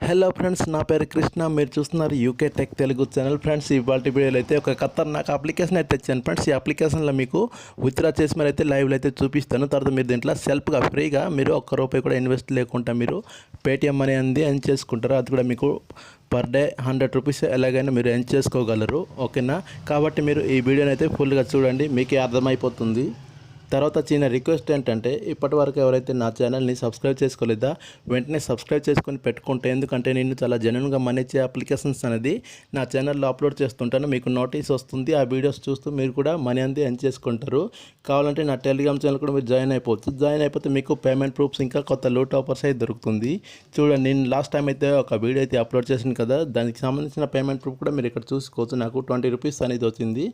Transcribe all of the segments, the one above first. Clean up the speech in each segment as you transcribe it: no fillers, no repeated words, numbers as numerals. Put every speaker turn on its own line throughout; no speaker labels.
Hello friends, నా పేరు కృష్ణ. మీరు చూస్తున్నారు UK tech Telugu channel. Friends, ఇవాళ వీడియోలో అయితే ఒక ఖతర్నాక్ అప్లికేషన్ అయితే తెచ్చాను ఫ్రెండ్స్. ఈ అప్లికేషన్లో మీకు విత్డ్రా చేసి మరి అయితే లైవ్లో అయితే చూపిస్తాను. తర్వాత మీరు దీంట్లో సెల్ఫ్గా ఫ్రీగా మీరు ₹1 కూడా ఇన్వెస్ట్ లేకుండా మీరు పేటిఎం మనీ అనేది ఎర్న్ చేసుకుంటారు. అది కూడా మీకు పర్ డే ₹100 ఎలాగైనా మీరు ఎర్న్ చేసుకోగలరు. ఓకేనా? కాబట్టి మీరు ఈ వీడియోని అయితే ఫుల్గా చూడండి, మీకే అర్థమైపోతుంది. తర్వాత చిన్న రిక్వెస్ట్ ఏంటంటే, ఇప్పటి వరకు ఎవరైతే నా ఛానల్ని సబ్స్క్రైబ్ చేసుకోలేదా వెంటనే సబ్స్క్రైబ్ చేసుకొని పెట్టుకుంటే, ఎందుకంటే నేను చాలా జెన్యూన్గా మనీ ఇచ్చే అప్లికేషన్స్ అనేది నా ఛానల్లో అప్లోడ్ చేస్తుంటాను. మీకు నోటీస్ వస్తుంది, ఆ వీడియోస్ చూస్తూ మీరు కూడా మనీ అనేది ఎర్న్ చేసుకుంటారు. కావాలంటే నా టెలిగ్రామ్ ఛానల్ కూడా మీరు జాయిన్ అయిపోతే మీకు పేమెంట్ ప్రూఫ్స్ ఇంకా కొత్త లూట్ ఆఫర్స్ అయితే దొరుకుతుంది. చూడండి, నేను లాస్ట్ టైం అయితే ఒక వీడియో అయితే అప్లోడ్ చేశాను కదా, దానికి సంబంధించిన పేమెంట్ ప్రూఫ్ కూడా మీరు ఇక్కడ చూసుకోవచ్చు. నాకు ₹20 అనేది వచ్చింది.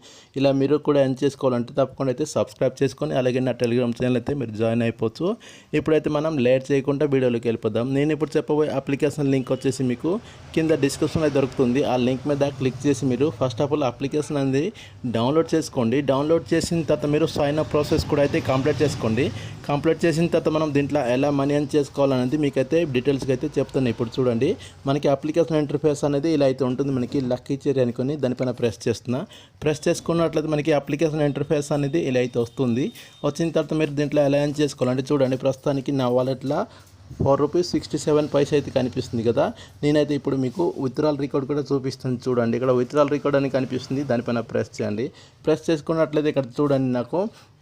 ఇలా మీరు కూడా ఎర్న్ చేసుకోవాలంటే తప్పకుండా అయితే సబ్స్క్రైబ్ చేసుకొని అలాగే నా టెలిగ్రామ్ ఛానల్ అయితే మీరు జాయిన్ అయిపోవచ్చు. ఇప్పుడైతే మనం లేట్ చేయకుండా వీడియోలోకి వెళ్ళిపోదాం. నేను ఇప్పుడు చెప్పబోయే అప్లికేషన్ లింక్ వచ్చేసి మీకు కింద డిస్క్రిప్షన్లో దొరుకుతుంది. ఆ లింక్ మీద క్లిక్ చేసి మీరు ఫస్ట్ ఆఫ్ ఆల్ అప్లికేషన్ అనేది డౌన్లోడ్ చేసుకోండి. డౌన్లోడ్ చేసిన తర్వాత మీరు సైన్ అప్ ప్రాసెస్ కూడా అయితే కంప్లీట్ చేసుకోండి. కంప్లీట్ చేసిన తర్వాత మనం దీంట్లో ఎలా మనీ ఎర్న్ చేసుకోవాలనేది మీకైతే డీటెయిల్స్గా అయితే చెప్తాను. ఇప్పుడు చూడండి, మనకి అప్లికేషన్ ఇంటర్ఫేస్ అనేది ఇలా అయితే ఉంటుంది. మనకి లక్కీ చెరీ అనుకొని దానిపైన ప్రెస్ చేసుకున్నట్లయితే మనకి అప్లికేషన్ ఇంటర్ఫేస్ అనేది ఇలా అయితే వస్తుంది. వచ్చిన తర్వాత మీరు దీంట్లో ఎలా ఎర్న్ చేసుకోవాలంటే చూడండి, ప్రస్తుతానికి నా వాలెట్లో ₹4.67 అయితే కనిపిస్తుంది కదా. నేనైతే ఇప్పుడు మీకు విత్డ్రాల్ రికార్డ్ కూడా చూపిస్తాను. చూడండి, ఇక్కడ విత్డ్రాల్ రికార్డ్ అని కనిపిస్తుంది, దానిపైన ప్రెస్ చేయండి. ప్రెస్ చేసుకున్నట్లయితే ఇక్కడ చూడండి, నాకు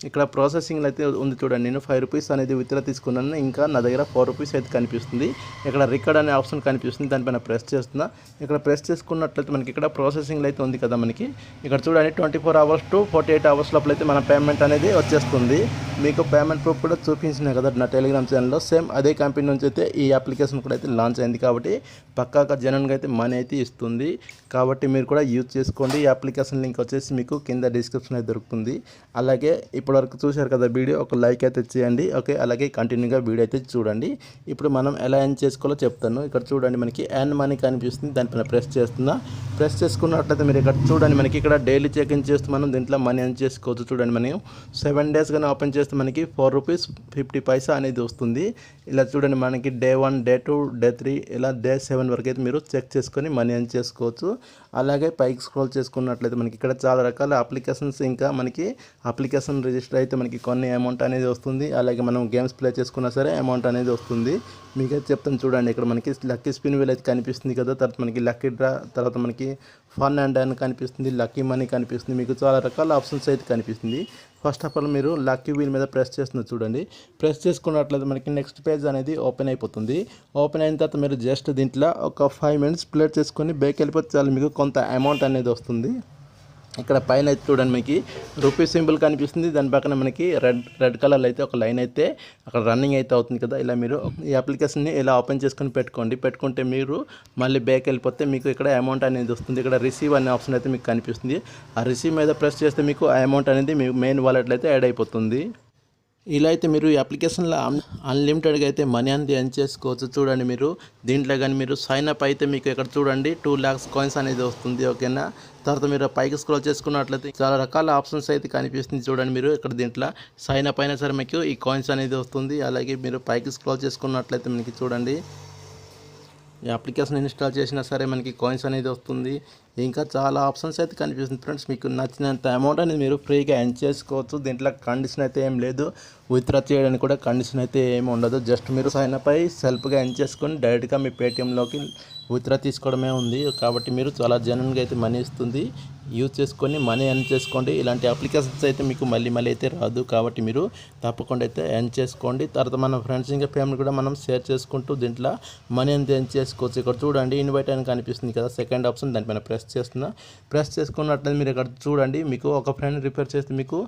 ఇక్కడ ప్రాసెసింగ్లో అయితే ఉంది. చూడండి, నేను ₹5 అనేది విత్డ్రా తీసుకున్నాను. ఇంకా నా దగ్గర ₹4 అయితే కనిపిస్తుంది. ఇక్కడ రికార్డ్ అనే ఆప్షన్ కనిపిస్తుంది, దానిపైన ప్రెస్ చేస్తున్నా. ఇక్కడ ప్రెస్ చేసుకున్నట్లయితే మనకి ఇక్కడ ప్రాసెసింగ్లో అయితే ఉంది కదా. మనకి ఇక్కడ చూడండి 24 hours to 48 hours లోపల అయితే మన పేమెంట్ అనేది వచ్చేస్తుంది. మీకు పేమెంట్ ప్రూఫ్ కూడా చూపించిన కదా నా టెలిగ్రామ్ ఛానల్లో. సేమ్ అదే కంపెనీ నుంచి అయితే ఈ అప్లికేషన్ కూడా అయితే లాంచ్ అయింది. కాబట్టి పక్కాగా జెన్యూన్గా అయితే మనీ అయితే ఇస్తుంది. కాబట్టి మీరు కూడా యూజ్ చేసుకోండి. ఈ అప్లికేషన్ లింక్ వచ్చేసి మీకు కింద డిస్క్రిప్షన్ అయితే దొరుకుతుంది. అలాగే ఇప్పటివరకు చూశారు కదా వీడియో, ఒక లైక్ అయితే చేయండి. ఓకే, అలాగే కంటిన్యూగా వీడియో అయితే చూడండి. ఇప్పుడు మనం ఎలా ఎర్న్ చేసుకోవాలో చెప్తాను. ఇక్కడ చూడండి, మనకి ఎర్న్ మనీ కనిపిస్తుంది, దానిపైన ప్రెస్ చేస్తున్నా. ప్రెస్ చేసుకున్నట్లయితే మీరు ఇక్కడ చూడండి, మనకి ఇక్కడ డైలీ చెక్ ఇన్ చేస్తూ మనం దీంట్లో మనీ ఎర్న్ చేసుకోవచ్చు. చూడండి, మనం 7 days కానీ ఓపెన్ చేస్తే మనకి ₹4.50 అనేది వస్తుంది. ఇలా చూడండి, మనకి డే 1, డే 2, డే 3 ఇలా డే 7 వరకు అయితే మీరు చెక్ చేసుకొని మనీ ఎర్న్ చేసుకోవచ్చు. అలాగే పైకి స్క్రోల్ చేసుకున్నట్లయితే మనకి ఇక్కడ చాలా రకాల అప్లికేషన్స్, ఇంకా మనకి అప్లికేషన్ రిజిస్టర్ అయితే మనకి కొన్ని అమౌంట్ అనేది వస్తుంది. అలాగే మనం గేమ్స్ ప్లే చేసుకున్నా సరే అమౌంట్ అనేది వస్తుంది. మీకైతే చెప్తాను చూడండి, ఇక్కడ మనకి లక్కీ స్పిన్ వీల్ అయితే కనిపిస్తుంది కదా. తర్వాత మనకి లక్కీ డ్రా, తర్వాత మనకి ఫన్ అండ్ అని కనిపిస్తుంది, లక్కీ మనీ కనిపిస్తుంది. మీకు చాలా రకాల ఆప్షన్స్ అయితే కనిపిస్తుంది. ఫస్ట్ ఆఫ్ ఆల్ మీరు లక్కీ వీల్ మీద ప్రెస్ చేస్తున్నారు. చూడండి, ప్రెస్ చేసుకున్నట్లయితే మనకి నెక్స్ట్ పేజ్ అనేది ఓపెన్ అయిపోతుంది. ఓపెన్ అయిన తర్వాత మీరు జస్ట్ దీంట్లో ఒక 5 minutes ప్లే చేసుకొని బ్యాక్ వెళ్ళిపోతే చాలు, మీకు కొంత అమౌంట్ అనేది వస్తుంది. ఇక్కడ పైన అయితే చూడండి, మనకి రూపీస్ సింబల్ కనిపిస్తుంది. దాని పక్కన మనకి రెడ్ కలర్లో అయితే ఒక లైన్ అయితే అక్కడ రన్నింగ్ అయితే అవుతుంది కదా. ఇలా మీరు ఈ అప్లికేషన్ని ఇలా ఓపెన్ చేసుకొని పెట్టుకుంటే మీరు మళ్ళీ బ్యాక్ వెళ్ళిపోతే మీకు ఇక్కడ అమౌంట్ అనేది వస్తుంది. ఇక్కడ రిసీవ్ అనే ఆప్షన్ అయితే మీకు కనిపిస్తుంది. ఆ రిసీవ్ మీద ప్రెస్ చేస్తే మీకు ఆ అమౌంట్ అనేది మీ మెయిన్ వాలెట్లో అయితే యాడ్ అయిపోతుంది. ఇలా అయితే మీరు ఈ అప్లికేషన్లో అన్లిమిటెడ్గా అయితే మనీ అనేది ఎర్న్ చేసుకోవచ్చు. చూడండి, మీరు దీంట్లో కానీ మీరు సైన్ అప్ అయితే మీకు ఇక్కడ చూడండి 2 lakhs కాయిన్స్ అనేది వస్తుంది. ఓకేనా? తర్వాత మీరు పైకి స్క్రోల్ చేసుకున్నట్లయితే చాలా రకాల ఆప్షన్స్ అయితే కనిపిస్తుంది. చూడండి, మీరు ఇక్కడ దీంట్లో సైన్ అప్ అయినా సరే మీకు ఈ కాయిన్స్ అనేది వస్తుంది. అలాగే మీరు పైకి స్క్రోల్ చేసుకున్నట్లయితే మనకి చూడండి, ఈ అప్లికేషన్ ఇన్స్టాల్ చేసినా సరే మనకి కాయిన్స్ అనేది వస్తుంది. ఇంకా చాలా ఆప్షన్స్ అయితే కనిపిస్తుంది. ఫ్రెండ్స్, మీకు నచ్చినంత అమౌంట్ అనేది మీరు ఫ్రీగా ఎర్న్ చేసుకోవచ్చు. దీంట్లో కండిషన్ అయితే ఏం లేదు, విత్డ్రా చేయడానికి కూడా కండిషన్ అయితే ఏమి ఉండదు. జస్ట్ మీరు సైన్ అప్ అయ్యి సెల్ఫ్గా ఎర్న్ చేసుకొని డైరెక్ట్గా మీ పేటిఎంలోకి విత్డ్రా తీసుకోవడమే ఉంది. కాబట్టి మీరు చాలా జెన్యూన్గా అయితే మనీ ఇస్తుంది. యూజ్ చేసుకొని మనీ ఎర్న్ చేసుకోండి. ఇలాంటి అప్లికేషన్స్ అయితే మీకు మళ్ళీ అయితే రాదు. కాబట్టి మీరు తప్పకుండా అయితే ఎర్న్ చేసుకోండి. తర్వాత మన ఫ్రెండ్స్ ఇంకా ఫ్యామిలీ కూడా మనం షేర్ చేసుకుంటూ దీంట్లో మనీ అనేది ఎర్న్ చేసుకోవచ్చు. ఇక్కడ చూడండి, ఇన్వైట్ అని కనిపిస్తుంది కదా, సెకండ్ ఆప్షన్, దానిపైన ప్రెస్ చేసుకున్నట్లయితే మీరు ఇక్కడ చూడండి, మీకు ఒక ఫ్రెండ్ రిఫర్ చేస్తే మీకు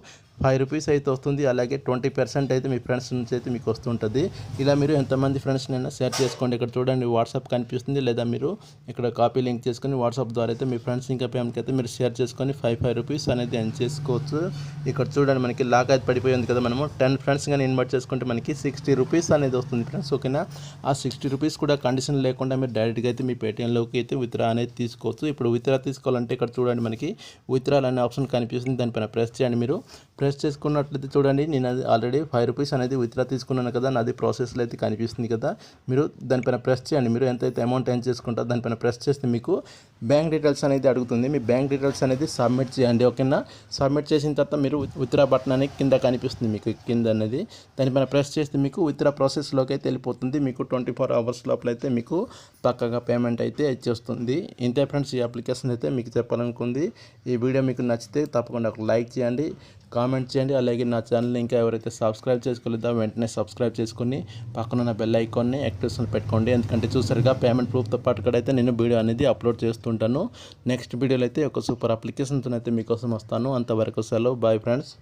₹5 అయితే వస్తుంది. అలాగే 20% అయితే మీ ఫ్రెండ్స్ నుంచి అయితే మీకు వస్తుంటుంది. ఇలా మీరు ఎంతమంది ఫ్రెండ్స్నైనా షేర్ చేసుకోండి. ఇక్కడ చూడండి, వాట్సాప్ కనిపిస్తుంది, లేదా మీరు ఇక్కడ కాపీ లింక్ చేసుకొని వాట్సాప్ ద్వారా అయితే మీ ఫ్రెండ్స్ ఇంకా ఫ్యామిలీకి అయితే మీరు షేర్ చేసుకొని ₹5 అనేది ఎర్న్ చేసుకోవచ్చు. ఇక్కడ చూడండి, మనకి లాక్ అయితే పడిపోయింది కదా. మనము 10 ఫ్రెండ్స్ కానీ ఇన్వైట్ చేసుకుంటే మనకి ₹60 అనేది వస్తుంది ఫ్రెండ్స్. ఓకేనా? ఆ ₹60 కూడా కండిషన్ లేకుండా మీరు డైరెక్ట్గా అయితే మీ పేటిఎంలోకి అయితే విత్డ్రా అనేది తీసుకోవచ్చు. ఇప్పుడు విత్డ్రా తీసుకోవాలంటే ఇక్కడ చూడండి, మనకి విత్డ్రాల్ అనే ఆప్షన్ కనిపిస్తుంది, దానిపైన ప్రెస్ చేయండి. మీరు ప్రెస్ చేసుకున్నట్లయితే చూడండి, నేను అది ఆల్రెడీ ₹5 అనేది విత్డ్రా తీసుకున్నాను కదా, నాది ప్రాసెస్లో అయితే కనిపిస్తుంది కదా. మీరు దానిపైన ప్రెస్ చేయండి. మీరు ఎంతైతే అమౌంట్ ఏం చేసుకుంటారో దానిపైన ప్రెస్ చేస్తే మీకు బ్యాంక్ డీటెయిల్స్ అనేది అడుగుతుంది. మీ బ్యాంక్ డీటెయిల్స్ అనేది సబ్మిట్ చేయండి. ఓకేనా, సబ్మిట్ చేసిన తర్వాత మీరు విత్డ్రా బటన్ అనేది కింద కనిపిస్తుంది మీకు కింద అనేది, దానిపైన ప్రెస్ చేస్తే మీకు విత్డ్రా ప్రాసెస్లోకి అయితే వెళ్ళిపోతుంది. మీకు 24 అవర్స్ లోపల అయితే మీకు పక్కగా పేమెంట్ అయితే ఇచ్చేస్తుంది. ఇంతే ఫ్రెండ్స్, ఈ అప్లికేషన్ అయితే మీకు చెప్పాలనుకుంది. ఈ వీడియో మీకు నచ్చితే తప్పకుండా ఒక లైక్ చేయండి, కామెంట్ చేయండి. అలాగే నా ఛానల్ని ఇంకా ఎవరైతే సబ్స్క్రైబ్ చేసుకోలేదో వెంటనే సబ్స్క్రైబ్ చేసుకుని పక్కనున్న బెల్ ఐకాన్ని యాక్టివేషన్ పెట్టుకోండి. ఎందుకంటే చూసారుగా పేమెంట్ ప్రూఫ్తో పాటు కూడా అయితే నేను వీడియో అనేది అప్లోడ్ చేస్తుంటాను. నెక్స్ట్ వీడియోలో అయితే ఒక సూపర్ అప్లికేషన్తో అయితే మీకోసం వస్తాను. అంతవరకు సెలవు, బాయ్ ఫ్రెండ్స్.